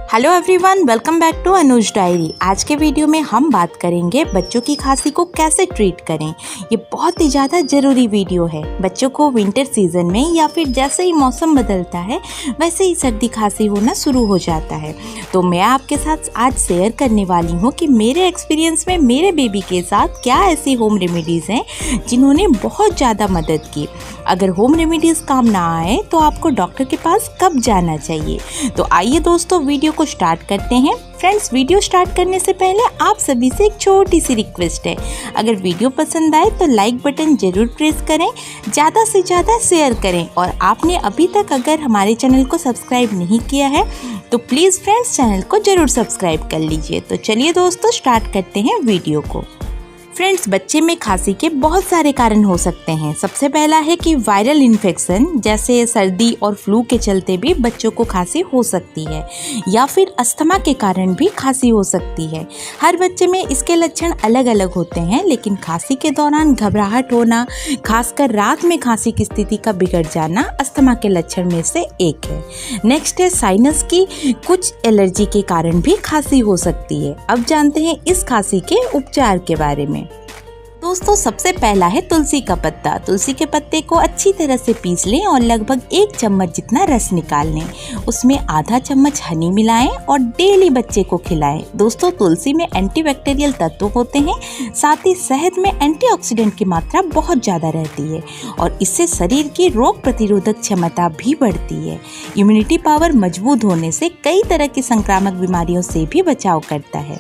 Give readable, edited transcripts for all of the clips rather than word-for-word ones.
Hello everyone, welcome back to Anuj diary. आज के video में हम बात करेंगे बच्चों की खांसी को कैसे ट्रीट करें। ये बहुत ही ज़्यादा ज़रूरी वीडियो है। बच्चों को विंटर सीजन में या फिर जैसे ही मौसम बदलता है वैसे ही सर्दी खांसी होना शुरू हो जाता है। तो मैं आपके साथ आज शेयर करने वाली हूँ कि मेरे एक्सपीरियंस में मेरे बेबी के साथ क्या ऐसी होम रेमेडीज़ हैं जिन्होंने बहुत ज़्यादा मदद की। अगर होम रेमेडीज़ काम ना आए तो आपको डॉक्टर के पास कब जाना चाहिए। तो आइए दोस्तों वीडियो को स्टार्ट करते हैं। फ्रेंड्स, वीडियो स्टार्ट करने से पहले आप सभी से एक छोटी सी रिक्वेस्ट है, अगर वीडियो पसंद आए तो लाइक बटन जरूर प्रेस करें, ज़्यादा से ज़्यादा शेयर करें और आपने अभी तक अगर हमारे चैनल को सब्सक्राइब नहीं किया है तो प्लीज़ फ्रेंड्स चैनल को ज़रूर सब्सक्राइब कर लीजिए। तो चलिए दोस्तों स्टार्ट करते हैं वीडियो को। फ्रेंड्स, बच्चे में खांसी के बहुत सारे कारण हो सकते हैं। सबसे पहला है कि वायरल इन्फेक्शन जैसे सर्दी और फ्लू के चलते भी बच्चों को खांसी हो सकती है, या फिर अस्थमा के कारण भी खांसी हो सकती है। हर बच्चे में इसके लक्षण अलग अलग होते हैं, लेकिन खांसी के दौरान घबराहट होना, खासकर रात में खांसी की स्थिति का बिगड़ जाना अस्थमा के लक्षण में से एक है। नेक्स्ट है साइनस की कुछ एलर्जी के कारण भी खांसी हो सकती है। अब जानते हैं इस खांसी के उपचार के बारे में। दोस्तों, सबसे पहला है तुलसी का पत्ता। तुलसी के पत्ते को अच्छी तरह से पीस लें और लगभग 1 चम्मच जितना रस निकाल लें। उसमें आधा चम्मच हनी मिलाएं और डेली बच्चे को खिलाएं। दोस्तों, तुलसी में एंटीबैक्टीरियल तत्व होते हैं, साथ ही शहद में एंटीऑक्सीडेंट की मात्रा बहुत ज़्यादा रहती है और इससे शरीर की रोग प्रतिरोधक क्षमता भी बढ़ती है। इम्यूनिटी पावर मजबूत होने से कई तरह की संक्रामक बीमारियों से भी बचाव करता है।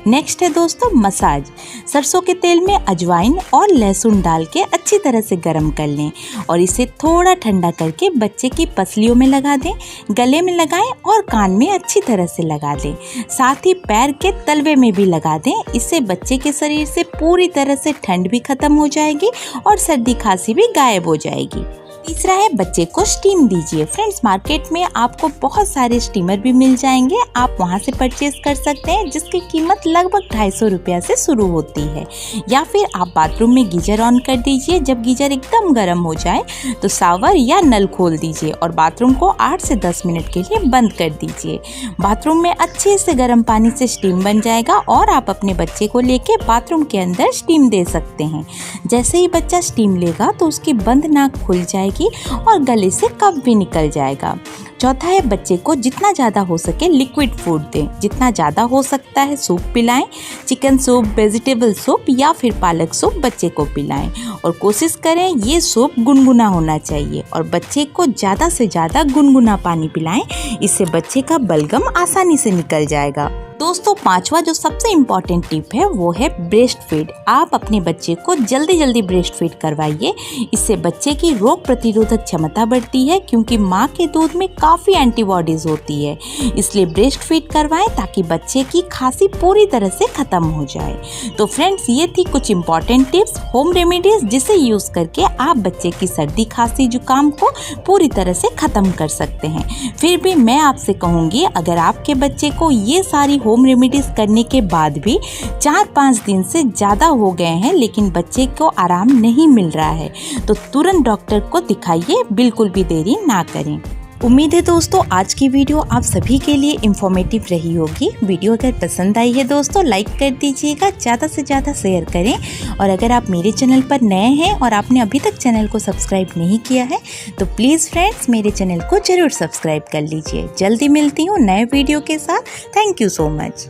नेक्स्ट है दोस्तों मसाज। सरसों के तेल में अजवाइन और लहसुन डाल के अच्छी तरह से गर्म कर लें और इसे थोड़ा ठंडा करके बच्चे की पसलियों में लगा दें, गले में लगाएं और कान में अच्छी तरह से लगा दें। साथ ही पैर के तलवे में भी लगा दें। इससे बच्चे के शरीर से पूरी तरह से ठंड भी खत्म हो जाएगी और सर्दी खांसी भी गायब हो जाएगी। तीसरा है बच्चे को स्टीम दीजिए। फ्रेंड्स, मार्केट में आपको बहुत सारे स्टीमर भी मिल जाएंगे, आप वहां से परचेज कर सकते हैं, जिसकी कीमत लगभग 250 रुपया से शुरू होती है। या फिर आप बाथरूम में गीजर ऑन कर दीजिए। जब गीजर एकदम गर्म हो जाए तो शावर या नल खोल दीजिए और बाथरूम को 8 से 10 मिनट के लिए बंद कर दीजिए। बाथरूम में अच्छे से गर्म पानी से स्टीम बन जाएगा और आप अपने बच्चे को लेके बाथरूम के अंदर स्टीम दे सकते हैं। जैसे ही बच्चा स्टीम लेगा तो उसकी बंद नाक खुल जाएगी और गले से कफ भी निकल जाएगा। चौथा है बच्चे को जितना ज़्यादा हो सके लिक्विड फूड दें। जितना ज़्यादा हो सकता है सूप पिलाएं, चिकन सूप, वेजिटेबल सूप या फिर पालक सूप बच्चे को पिलाएं और कोशिश करें ये सूप गुनगुना होना चाहिए और बच्चे को ज़्यादा से ज़्यादा गुनगुना पानी पिलाएं। इससे बच्चे का बलगम आसानी से निकल जाएगा। दोस्तों, पांचवा जो सबसे इम्पॉर्टेंट टिप है वो है ब्रेस्ट फीड। आप अपने बच्चे को जल्दी जल्दी ब्रेस्ट फीड करवाइए। इससे बच्चे की रोग प्रतिरोधक क्षमता बढ़ती है, क्योंकि माँ के दूध में काफ़ी एंटीबॉडीज होती है। इसलिए ब्रेस्ट फीड करवाएं ताकि बच्चे की खांसी पूरी तरह से खत्म हो जाए। तो फ्रेंड्स, ये थी कुछ इम्पॉर्टेंट टिप्स, होम रेमेडीज, जिसे यूज़ करके आप बच्चे की सर्दी खांसी जुकाम को पूरी तरह से खत्म कर सकते हैं। फिर भी मैं आपसे कहूँगी, अगर आपके बच्चे को ये सारी होम रेमेडीज करने के बाद भी 4-5 दिन से ज़्यादा हो गए हैं लेकिन बच्चे को आराम नहीं मिल रहा है तो तुरंत डॉक्टर को दिखाइए, बिल्कुल भी देरी ना करें। उम्मीद है दोस्तों आज की वीडियो आप सभी के लिए इंफॉर्मेटिव रही होगी। वीडियो अगर पसंद आई है दोस्तों लाइक कर दीजिएगा, ज़्यादा से ज़्यादा शेयर करें और अगर आप मेरे चैनल पर नए हैं और आपने अभी तक चैनल को सब्सक्राइब नहीं किया है तो प्लीज़ फ्रेंड्स मेरे चैनल को ज़रूर सब्सक्राइब कर लीजिए। जल्दी मिलती हूँ नए वीडियो के साथ। Thank you so much.